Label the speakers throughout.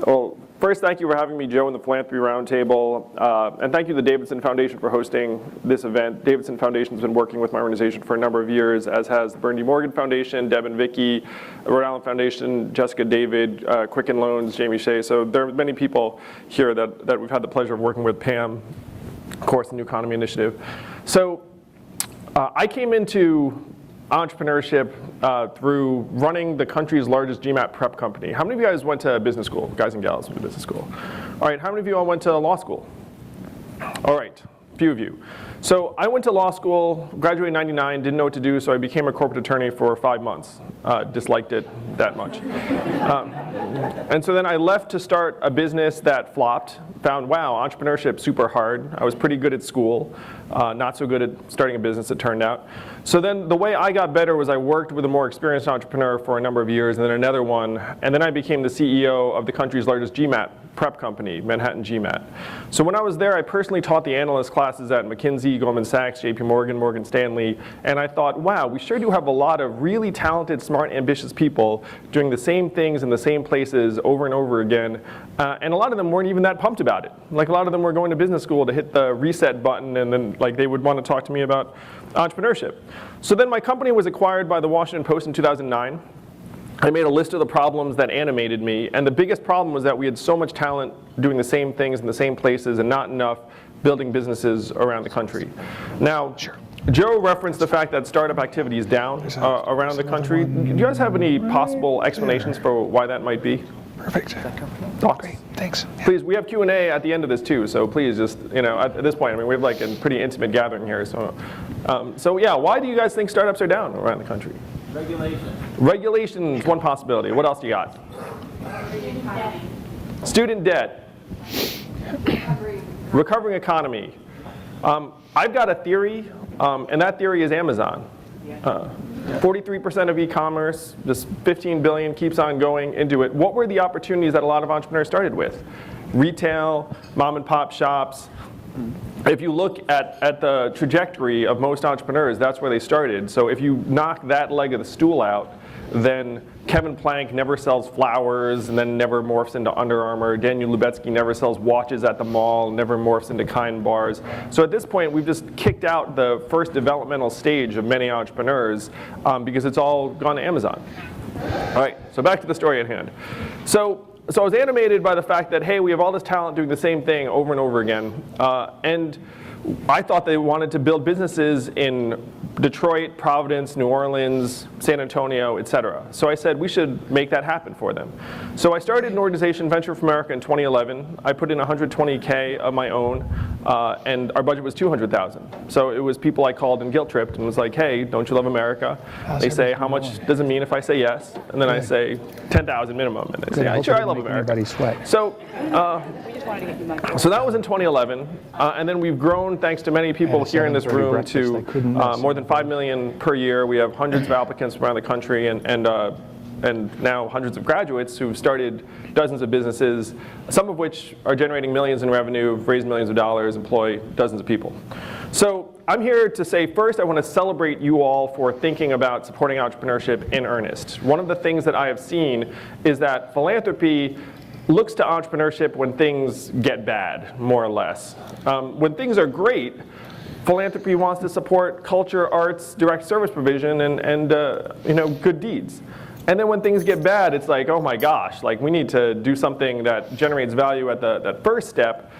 Speaker 1: Well, first, thank you for having me, Joe, in the Philanthropy Roundtable. And thank you to the Davidson Foundation for hosting this event. Davidson Foundation has been working with my organization for a number of years, as has the Berndy Morgan Foundation, Deb and Vicky, Rhode Island Foundation, Jessica David, Quicken Loans, Jamie Shea. So there are many people here that we've had the pleasure of working with. Pam, of course, the New Economy Initiative. So I came into entrepreneurship through running the country's largest GMAT prep company. How many of you guys went to business school? Guys and gals went to business school. All right, how many of you all went to law school? All right, a few of you. So I went to law school, graduated in '99, didn't know what to do, so I became a corporate attorney for 5 months. Disliked it that much. And so then I left to start a business that flopped. Found, wow, entrepreneurship super hard. I was pretty good at school, not so good at starting a business, it turned out. So then the way I got better was I worked with a more experienced entrepreneur for a number of years, and then another one, and then I became the CEO of the country's largest GMAT prep company, Manhattan GMAT. So when I was there, I personally taught the analyst classes at McKinsey, Goldman Sachs, JP Morgan, Morgan Stanley, and I thought, wow, we sure do have a lot of really talented, smart, ambitious people doing the same things in the same places over and over again, and a lot of them weren't even that pumped about it. Like, a lot of them were going to business school to hit the reset button, and then like they would want to talk to me about entrepreneurship. So then my company was acquired by the Washington Post in 2009. I made a list of the problems that animated me, and the biggest problem was that we had so much talent doing the same things in the same places and not enough building businesses around the country. Now, Joe referenced the fact that startup activity is down around the country. Do you guys have any possible explanations for why that might be?
Speaker 2: Perfect.
Speaker 1: Thoughts?
Speaker 2: Great, thanks.
Speaker 1: Please, we have Q&A at the end of this too, so please just, at this point, I mean, we have like a pretty intimate gathering here. So yeah, why do you guys think startups are down around the country?
Speaker 3: Regulation.
Speaker 1: Regulation is one possibility. What else do you got? Student debt. Recovering economy. I've got a theory, and that theory is Amazon. 43% of e-commerce, just 15 billion, keeps on going into it. What were the opportunities that a lot of entrepreneurs started with? Retail, mom and pop shops. If you look at the trajectory of most entrepreneurs, that's where they started. So if you knock that leg of the stool out, then Kevin Plank never sells flowers and then never morphs into Under Armour. Daniel Lubetzky never sells watches at the mall, never morphs into Kind bars. So at this point, we've just kicked out the first developmental stage of many entrepreneurs because it's all gone to Amazon. All right, so back to the story at hand. So I was animated by the fact that, hey, we have all this talent doing the same thing over and over again. And I thought they wanted to build businesses in Detroit, Providence, New Orleans, San Antonio, et cetera. So I said we should make that happen for them. So I started an organization, Venture for America, in 2011. I put in $120K of my own, and our budget was $200,000. So it was people I called and guilt-tripped and was like, hey, don't you love America? They say, how much does it mean if I say yes? And then I say, 10,000 minimum. And they say, sure, I love America. So that was in 2011. And then we've grown, thanks to many people here in this room, to more than 5 million per year. We have hundreds of applicants from around the country, and now hundreds of graduates who've started dozens of businesses, some of which are generating millions in revenue, raised millions of dollars, employ dozens of people. So I'm here to say, first, I want to celebrate you all for thinking about supporting entrepreneurship in earnest. One of the things that I have seen is that philanthropy looks to entrepreneurship when things get bad, more or less. When things are great, philanthropy wants to support culture, arts, direct service provision, and good deeds. And then when things get bad, it's like, oh my gosh, like we need to do something that generates value at that first step,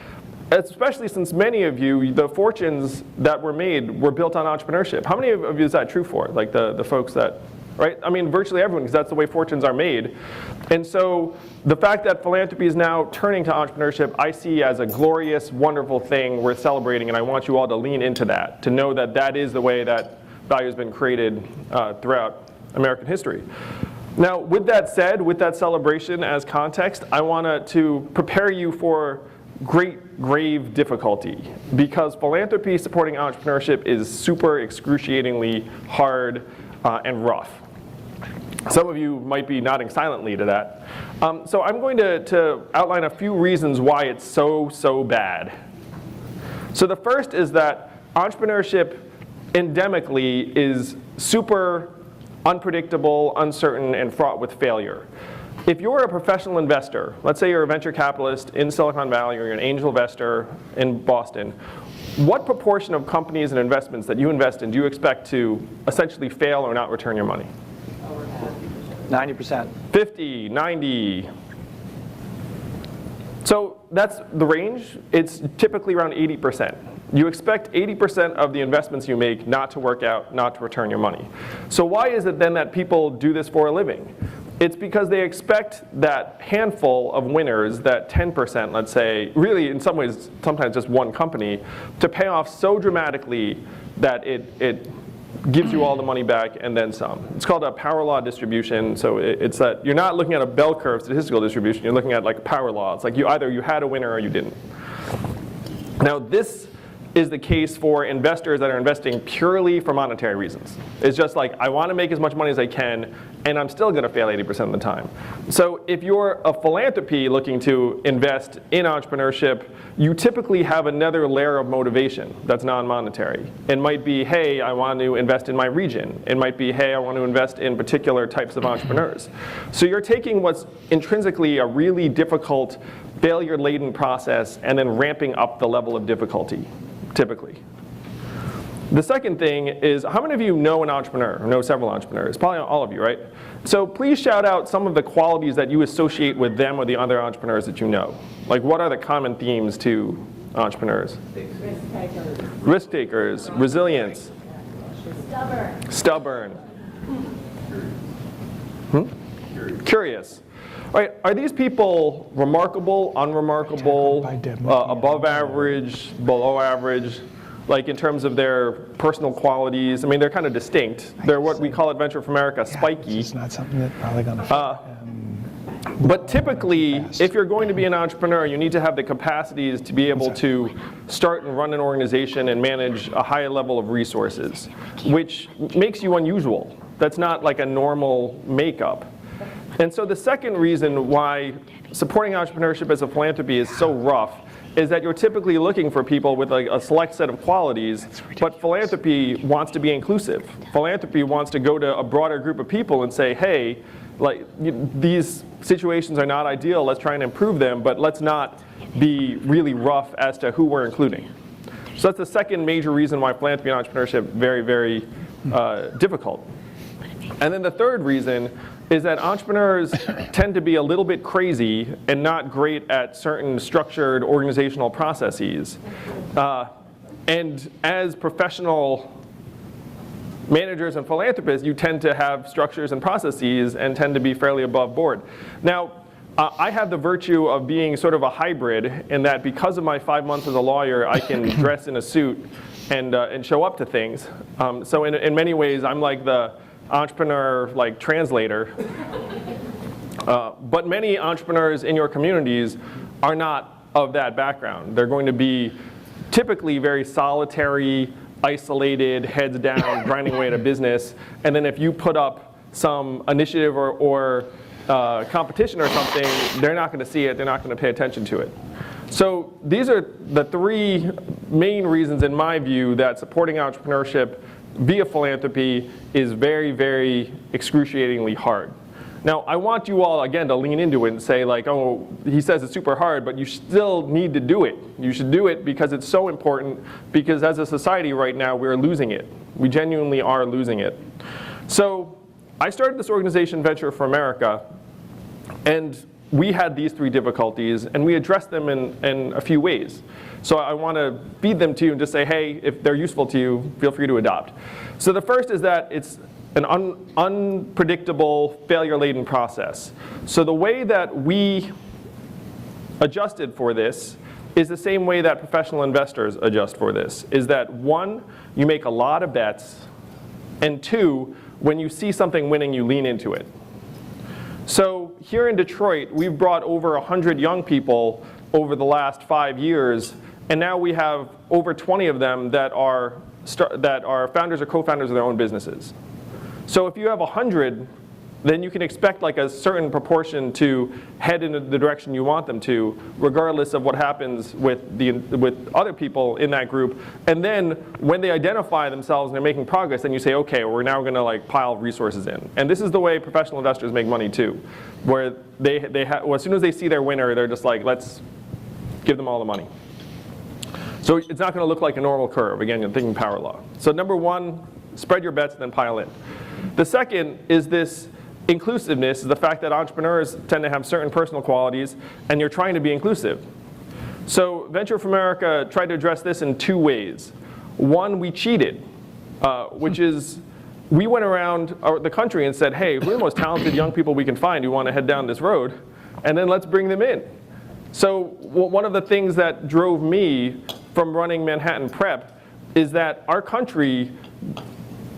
Speaker 1: especially since many of you, the fortunes that were made were built on entrepreneurship. How many of you is that true for? Like the folks that, right? I mean, virtually everyone, because that's the way fortunes are made. And so the fact that philanthropy is now turning to entrepreneurship, I see as a glorious, wonderful thing worth celebrating, and I want you all to lean into that, to know that that is the way that value has been created throughout American history. Now, with that said, with that celebration as context, I want to prepare you for great, grave difficulty, because philanthropy supporting entrepreneurship is super excruciatingly hard and rough. Some of you might be nodding silently to that. So I'm going to outline a few reasons why it's so bad. So the first is that entrepreneurship endemically is super unpredictable, uncertain, and fraught with failure. if you're a professional investor, let's say you're a venture capitalist in Silicon Valley or you're an angel investor in Boston, what proportion of companies and investments that you invest in do you expect to essentially fail or not return your money?
Speaker 2: Over 90%.
Speaker 1: 50, 90. So that's the range. It's typically around 80%. You expect 80% of the investments you make not to work out, not to return your money. So why is it then that people do this for a living? It's because they expect that handful of winners, that 10%, let's say, really in some ways, sometimes just one company, to pay off so dramatically that it gives you all the money back and then some. It's called a power law distribution. So it's that you're not looking at a bell curve statistical distribution. You're looking at like power law. It's like either you had a winner or you didn't. Now this is the case for investors that are investing purely for monetary reasons. It's just like, I want to make as much money as I can, and I'm still going to fail 80% of the time. So if you're a philanthropy looking to invest in entrepreneurship, you typically have another layer of motivation that's non-monetary. It might be, hey, I want to invest in my region. It might be, hey, I want to invest in particular types of entrepreneurs. So you're taking what's intrinsically a really difficult, failure-laden process and then ramping up the level of difficulty, typically. The second thing is, how many of you know an entrepreneur, or know several entrepreneurs? Probably all of you, right? So please shout out some of the qualities that you associate with them or the other entrepreneurs that you know. Like, what are the common themes to entrepreneurs?
Speaker 3: Risk takers.
Speaker 1: Risk takers, resilience. Stubborn. Curious. All right, are these people remarkable, unremarkable, above average, below average? Like in terms of their personal qualities? I mean, they're kind of distinct. They're what we call at Venture for America spiky.
Speaker 4: It's not something that's probably going to
Speaker 1: But typically, if you're going to be an entrepreneur, you need to have the capacities to be able to start and run an organization and manage a high level of resources, which makes you unusual. That's not like a normal makeup. And so the second reason why supporting entrepreneurship as a philanthropy is so rough is that you're typically looking for people with like a select set of qualities, but philanthropy wants to be inclusive. Philanthropy wants to go to a broader group of people and say, hey, like these situations are not ideal, let's try and improve them, but let's not be really rough as to who we're including. So that's the second major reason why philanthropy and entrepreneurship very, very difficult. And then the third reason is that entrepreneurs tend to be a little bit crazy and not great at certain structured organizational processes. And as professional managers and philanthropists, you tend to have structures and processes and tend to be fairly above board. Now, I have the virtue of being sort of a hybrid in that because of my 5 months as a lawyer, I can dress in a suit and show up to things. So in many ways, I'm like the entrepreneur like translator. But many entrepreneurs in your communities are not of that background. They're going to be typically very solitary, isolated, heads down, grinding away at a business. And then if you put up some initiative or competition or something, they're not going to see it, they're not going to pay attention to it. So these are the three main reasons in my view that supporting entrepreneurship via philanthropy is very, very excruciatingly hard. Now, I want you all, again, to lean into it and say, like, oh, he says it's super hard, but you still need to do it. You should do it because it's so important, because as a society right now, we're losing it. We genuinely are losing it. So I started this organization, Venture for America, and we had these three difficulties, and we addressed them in a few ways. So I want to feed them to you and just say, hey, if they're useful to you, feel free to adopt. So the first is that it's an unpredictable, failure-laden process. So the way that we adjusted for this is the same way that professional investors adjust for this, is that one, you make a lot of bets, and two, when you see something winning, you lean into it. So here in Detroit, we've brought over 100 young people over the last 5 years, and now we have over 20 of them that are founders or co-founders of their own businesses. So if you have 100 then you can expect like a certain proportion to head in the direction you want them to, regardless of what happens with other people in that group. And then when they identify themselves and they're making progress, then you say, okay, we're now going to like pile resources in. And this is the way professional investors make money too, where well, as soon as they see their winner, they're just like, let's give them all the money. So it's not going to look like a normal curve. Again, you're thinking power law. So number one, spread your bets and then pile in. The second is this inclusiveness, is the fact that entrepreneurs tend to have certain personal qualities, and you're trying to be inclusive. So Venture for America tried to address this in two ways. One, we cheated, which is we went around the country and said, hey, we're the most talented young people we can find who want to head down this road, and then let's bring them in. So one of the things that drove me from running Manhattan Prep is that our country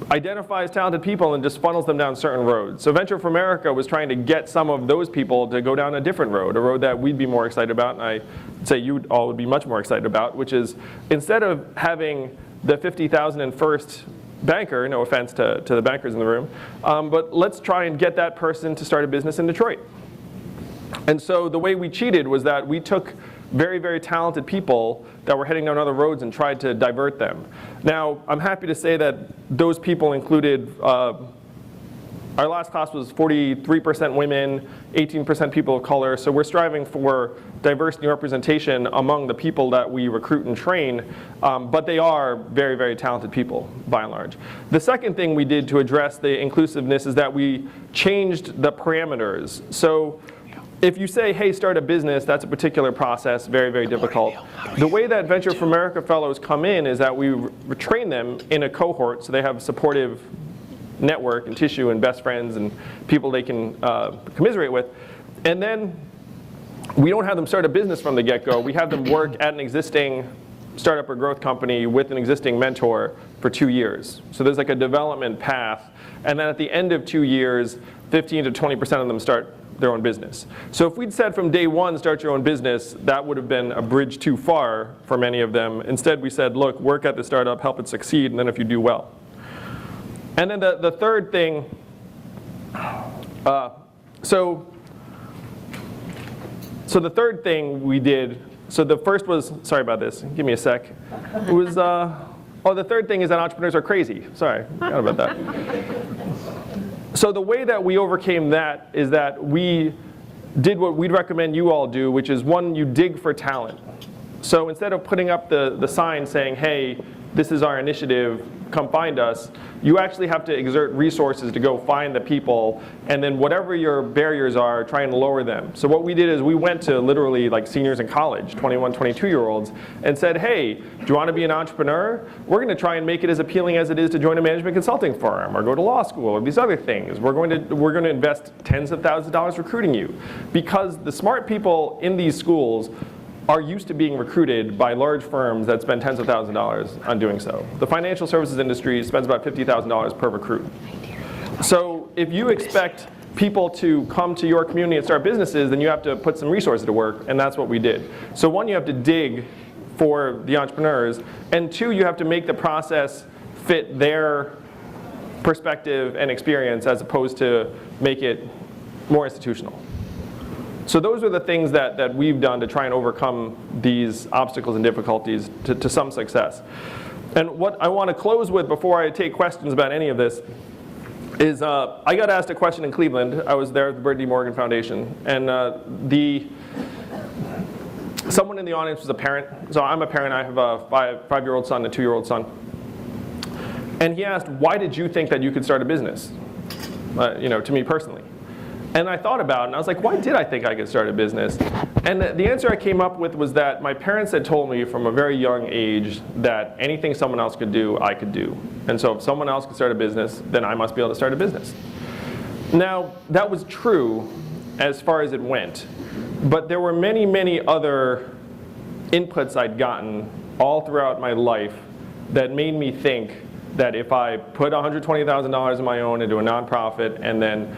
Speaker 1: identifies talented people and just funnels them down certain roads. So Venture for America was trying to get some of those people to go down a different road, a road that we'd be more excited about, and I say you all would be much more excited about, which is instead of having the 50,001st banker, no offense to the bankers in the room, but let's try and get that person to start a business in Detroit. And so the way we cheated was that we took very, very talented people that were heading down other roads and tried to divert them. Now, I'm happy to say that those people included, our last class was 43% women, 18% people of color, so we're striving for diversity and representation among the people that we recruit and train, but they are very, very talented people, by and large. The second thing we did to address the inclusiveness is that we changed the parameters. So if you say, hey, start a business, that's a particular process, very, very difficult. The way that Venture for America fellows come in is that we train them in a cohort, so they have a supportive network and tissue and best friends and people they can commiserate with. And then we don't have them start a business from the get-go. We have them work at an existing startup or growth company with an existing mentor for 2 years. So there's like a development path. And then at the end of 2 years, 15 to 20% of them start their own business. So if we'd said from day one, start your own business, that would have been a bridge too far for many of them. Instead, we said, look, work at the startup, help it succeed, and then if you do well. And then the third thing, so the third thing we did, so the first was, sorry about this, give me a sec. It was, the third thing is that entrepreneurs are crazy. Sorry, forgot about that. So the way that we overcame that is that we did what we'd recommend you all do, which is one, you dig for talent. So instead of putting up the sign saying, hey, this is our initiative, come find us, you actually have to exert resources to go find the people, and then whatever your barriers are, try and lower them. So what we did is we went to literally like seniors in college, 21, 22-year-olds, and said, hey, do you want to be an entrepreneur? We're going to try and make it as appealing as it is to join a management consulting firm or go to law school or these other things. We're going to invest tens of thousands of dollars recruiting you. Because the smart people in these schools are used to being recruited by large firms that spend tens of thousands of dollars on doing so. The financial services industry spends about $50,000 per recruit. So if you expect people to come to your community and start businesses, then you have to put some resources to work, and that's what we did. So one, you have to dig for the entrepreneurs, and two, you have to make the process fit their perspective and experience as opposed to make it more institutional. So those are the things that we've done to try and overcome these obstacles and difficulties to some success. And what I want to close with before I take questions about any of this is I got asked a question in Cleveland. I was there at the Bernie Morgan Foundation, and someone in the audience was a parent. So I'm a parent. I have a five-year-old son and a 2-year-old son. And he asked, why did you think that you could start a business? To me personally. And I thought about it, and I was like, why did I think I could start a business? And the answer I came up with was that my parents had told me from a very young age that anything someone else could do, I could do. And so if someone else could start a business, then I must be able to start a business. Now, that was true as far as it went. But there were many, many other inputs I'd gotten all throughout my life that made me think that if I put $120,000 of my own into a nonprofit and then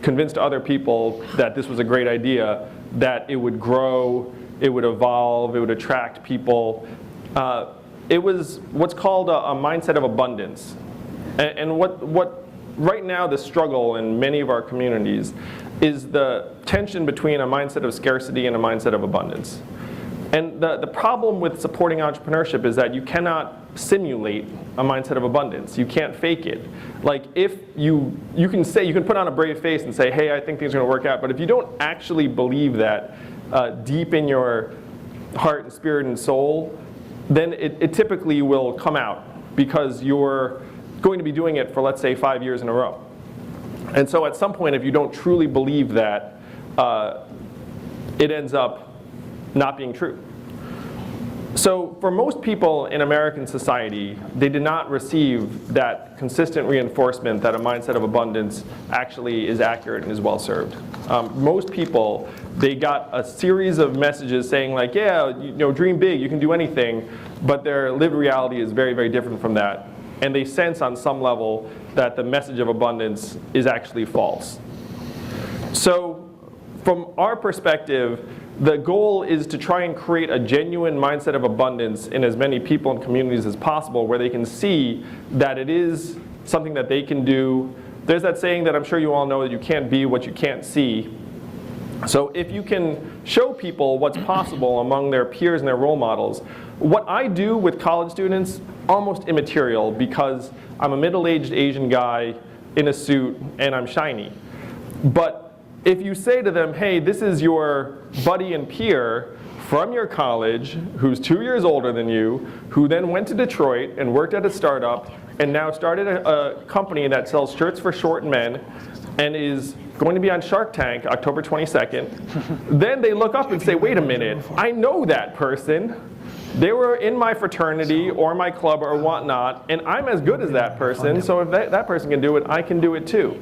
Speaker 1: convinced other people that this was a great idea, that it would grow, it would evolve, it would attract people. It was what's called a mindset of abundance. And what right now the struggle in many of our communities is the tension between a mindset of scarcity and a mindset of abundance. And the problem with supporting entrepreneurship is that you cannot simulate a mindset of abundance. You can't fake it. Like if you can put on a brave face and say, hey, I think things are going to work out, but if you don't actually believe that deep in your heart and spirit and soul, then it typically will come out because you're going to be doing it for, let's say, 5 years in a row. And so at some point, if you don't truly believe that, it ends up not being true. So for most people in American society, they did not receive that consistent reinforcement that a mindset of abundance actually is accurate and is well served. Most people, they got a series of messages saying like, yeah, dream big, you can do anything, but their lived reality is very, very different from that. And they sense on some level that the message of abundance is actually false. So from our perspective, the goal is to try and create a genuine mindset of abundance in as many people and communities as possible where they can see that it is something that they can do. There's that saying that I'm sure you all know, that you can't be what you can't see. So if you can show people what's possible among their peers and their role models, what I do with college students, almost immaterial because I'm a middle-aged Asian guy in a suit and I'm shiny. But if you say to them, hey, this is your buddy and peer from your college who's 2 years older than you, who then went to Detroit and worked at a startup and now started a company that sells shirts for short men and is going to be on Shark Tank October 22nd, then they look up and say, wait a minute, I know that person. They were in my fraternity or my club or whatnot, and I'm as good as that person, so if that person can do it, I can do it too.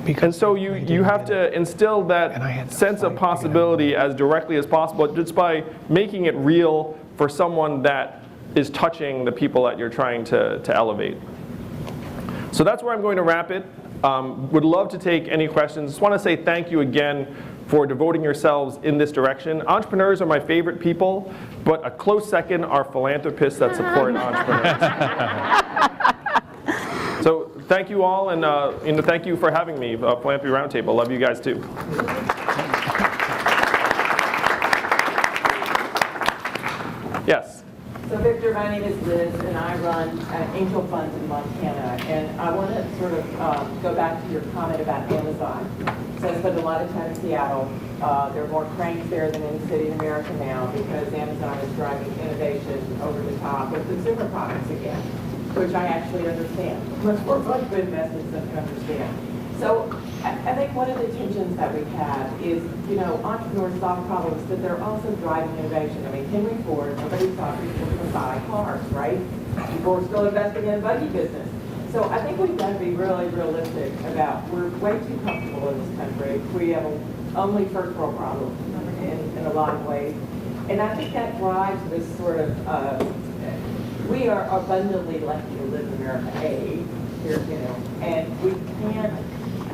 Speaker 1: And so you have to instill that sense of possibility as directly as possible just by making it real for someone that is touching the people that you're trying to elevate. So that's where I'm going to wrap it. Would love to take any questions. Just want to say thank you again for devoting yourselves in this direction. Entrepreneurs are my favorite people, but a close second are philanthropists that support entrepreneurs. So thank you all, and thank you for having me, Philanthropy Roundtable. Love you guys too. Yes.
Speaker 3: So Victor, my name is Liz, and I run angel funds in Montana. And I want to sort of go back to your comment about Amazon. So I spend a lot of time in Seattle. There are more cranks there than any city in America now because Amazon is driving innovation over the top with consumer products again, which I actually understand. Much more like good message than I understand. So I think one of the tensions that we have is, entrepreneurs solve problems, but they're also driving innovation. I mean, Henry Ford, nobody thought people were going to buy cars, right? People were still investing in the buggy business. So I think we've got to be really realistic about, we're way too comfortable in this country. We have only first world problems in a lot of ways. And I think that drives this sort of, we are abundantly lucky to live in America, and we can't,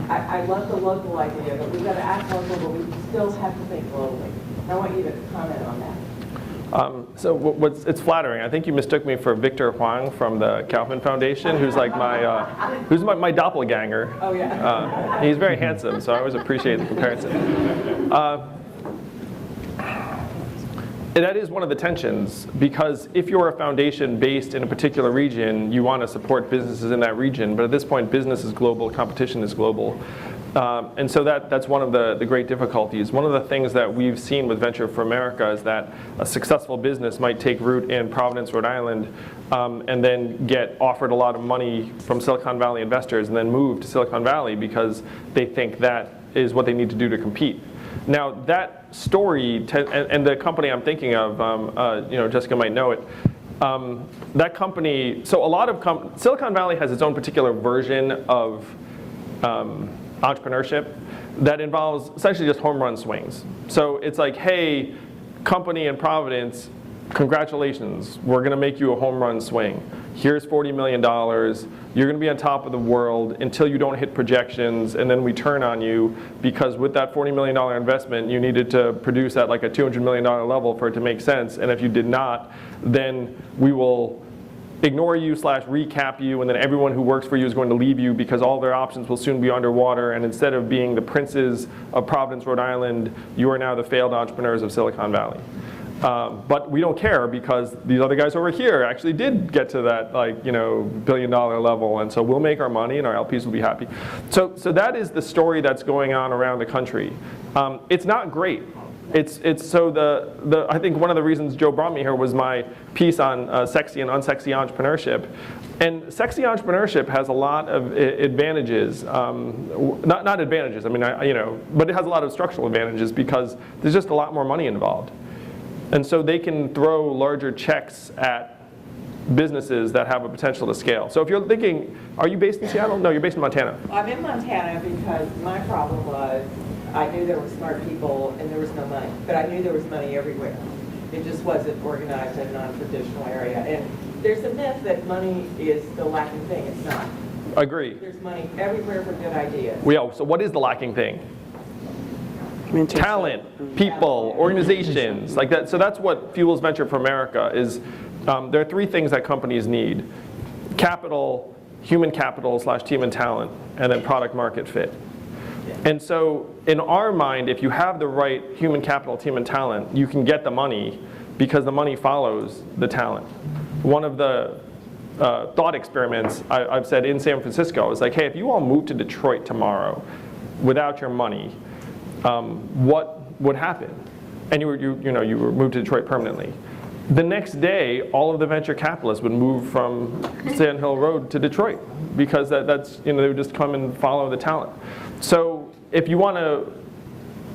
Speaker 3: I love the local idea, but we've got to act local, but we still have to think globally. I want you to comment on that.
Speaker 1: It's flattering. I think you mistook me for Victor Huang from the Kaufman Foundation, who's like my doppelganger.
Speaker 3: Oh yeah.
Speaker 1: He's very handsome, so I always appreciate the comparison. And that is one of the tensions, because if you're a foundation based in a particular region, you want to support businesses in that region. But at this point, business is global, competition is global. And so that's one of the great difficulties. One of the things that we've seen with Venture for America is that a successful business might take root in Providence, Rhode Island, and then get offered a lot of money from Silicon Valley investors and then move to Silicon Valley because they think that is what they need to do to compete. Now that story, and the company I'm thinking of, Jessica might know it, that company, so a lot of, Silicon Valley has its own particular version of entrepreneurship that involves essentially just home run swings. So it's like, hey, company in Providence, congratulations, we're going to make you a home run swing. Here's $40 million. You're going to be on top of the world until you don't hit projections, and then we turn on you because with that $40 million investment, you needed to produce at like a $200 million level for it to make sense. And if you did not, then we will ignore you / recap you, and then everyone who works for you is going to leave you because all their options will soon be underwater, and instead of being the princes of Providence, Rhode Island, you are now the failed entrepreneurs of Silicon Valley. But we don't care because these other guys over here actually did get to that billion-dollar level, and so we'll make our money and our LPs will be happy. So that is the story that's going on around the country. It's not great. I think one of the reasons Joe brought me here was my piece on sexy and unsexy entrepreneurship. And sexy entrepreneurship has a lot of advantages, not advantages, but it has a lot of structural advantages because there's just a lot more money involved. And so they can throw larger checks at businesses that have a potential to scale. So if you're thinking, are you based in Seattle? No, you're based in Montana.
Speaker 3: I'm in Montana because my problem was I knew there were smart people and there was no money, but I knew there was money everywhere. It just wasn't organized in a non-traditional area. And there's a myth that money is the lacking thing. It's not.
Speaker 1: Agree.
Speaker 3: There's money everywhere for good ideas.
Speaker 1: So what is the lacking thing? Talent, people, organizations, like that. So that's what fuels Venture for America is. There are three things that companies need: capital, human capital / team and talent, and then product market fit. And so in our mind, if you have the right human capital, team and talent, you can get the money because the money follows the talent. One of the thought experiments I've said in San Francisco is like, hey, if you all move to Detroit tomorrow without your money, what would happen? And you were moved to Detroit permanently. The next day, all of the venture capitalists would move from Sand Hill Road to Detroit because that's they would just come and follow the talent. So if you want to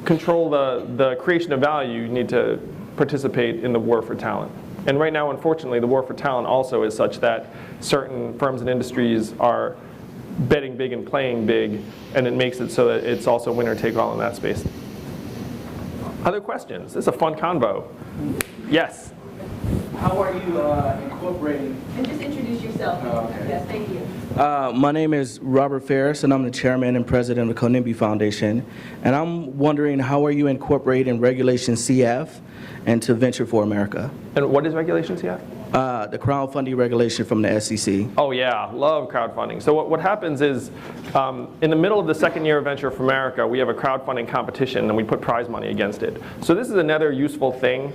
Speaker 1: control the creation of value, you need to participate in the war for talent. And right now, unfortunately, the war for talent also is such that certain firms and industries are betting big and playing big, and it makes it so that it's also winner take all in that space. Other questions? This is a fun convo. Yes?
Speaker 5: How are you incorporating?
Speaker 6: And just introduce yourself.
Speaker 5: Okay.
Speaker 6: Yes, thank you.
Speaker 5: My name is Robert Ferris, and I'm the chairman and president of the Konimbi Foundation. And I'm wondering, how are you incorporating Regulation CF into Venture for America?
Speaker 1: And what is Regulation CF?
Speaker 5: The crowdfunding regulation from the SEC.
Speaker 1: Oh yeah, love crowdfunding. So what happens is, in the middle of the second year of Venture for America, we have a crowdfunding competition and we put prize money against it. So this is another useful thing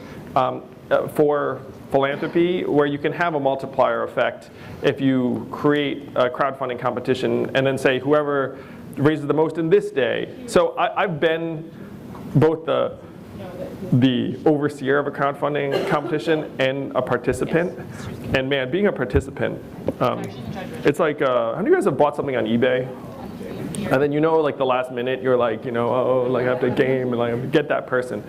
Speaker 1: for philanthropy, where you can have a multiplier effect if you create a crowdfunding competition and then say whoever raises the most in this day. So I've been both the overseer of a crowdfunding competition and a participant. And man, being a participant, it's like, how many of you guys have bought something on eBay? And then like the last minute, you're like, I have to game and like get that person.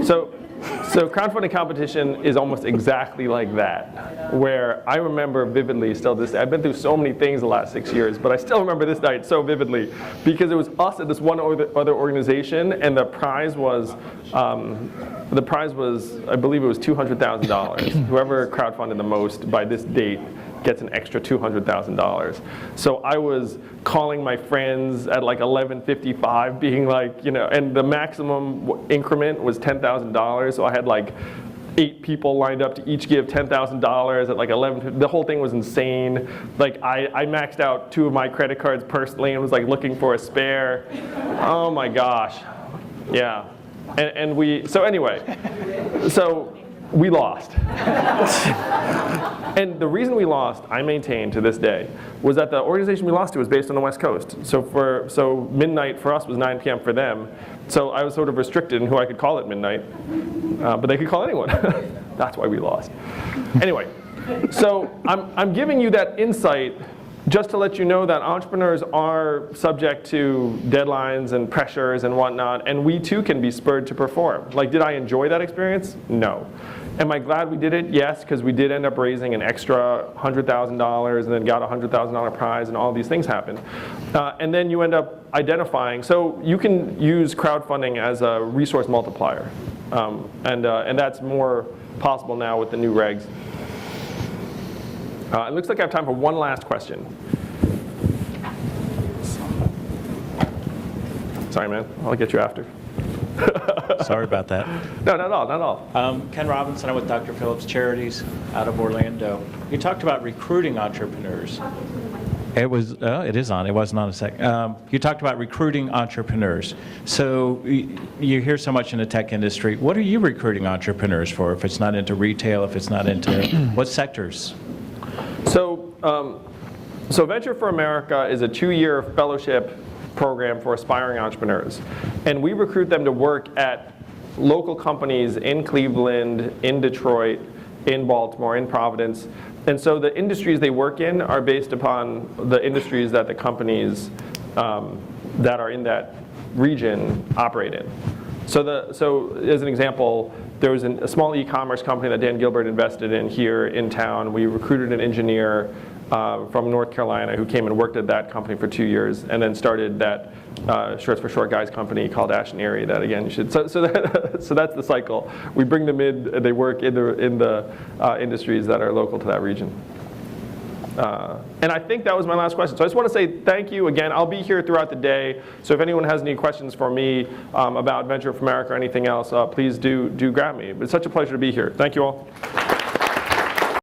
Speaker 1: So crowdfunding competition is almost exactly like that, where I remember vividly still this day. I've been through so many things the last 6 years, but I still remember this night so vividly because it was us at this one other organization, and the prize was, I believe it was $200,000. Whoever crowdfunded the most by this date gets an extra $200,000. So I was calling my friends at like 11:55 being like, and the maximum increment was $10,000. So I had like 8 people lined up to each give $10,000 at like 11. The whole thing was insane. Like I maxed out 2 of my credit cards personally and was like looking for a spare. Oh my gosh. Yeah. And we lost. And the reason we lost, I maintain to this day, was that the organization we lost to was based on the West Coast. So midnight for us was 9 p.m. for them. So I was sort of restricted in who I could call at midnight, but they could call anyone. That's why we lost. Anyway, so I'm giving you that insight just to let you know that entrepreneurs are subject to deadlines and pressures and whatnot, and we too can be spurred to perform. Like, did I enjoy that experience? No. Am I glad we did it? Yes, because we did end up raising an extra $100,000 and then got a $100,000 prize, and all these things happened. And then you end up identifying. So you can use crowdfunding as a resource multiplier, and that's more possible now with the new regs. It looks like I have time for one last question. Sorry, man. I'll get you after.
Speaker 6: Sorry about that.
Speaker 1: No, not at all, not at all.
Speaker 6: Ken Robinson, I'm with Dr. Phillips Charities out of Orlando. You talked about recruiting entrepreneurs. It is on. It wasn't on a second. You talked about recruiting entrepreneurs. So you hear so much in the tech industry. What are you recruiting entrepreneurs for? If it's not into retail, if it's not into what sectors?
Speaker 1: So Venture for America is a 2-year fellowship program for aspiring entrepreneurs. And we recruit them to work at local companies in Cleveland, in Detroit, in Baltimore, in Providence. And so the industries they work in are based upon the industries that the companies that are in that region operate in. So as an example, there was a small e-commerce company that Dan Gilbert invested in here in town. We recruited an engineer from North Carolina who came and worked at that company for 2 years and then started that Shirts for Short Guys company called Ash and Erie that again you should, so that's the cycle. We bring them in and they work in the industries that are local to that region. And I think that was my last question. So I just want to say thank you again. I'll be here throughout the day. So if anyone has any questions for me about Venture for America or anything else, please do grab me. It's such a pleasure to be here. Thank you all.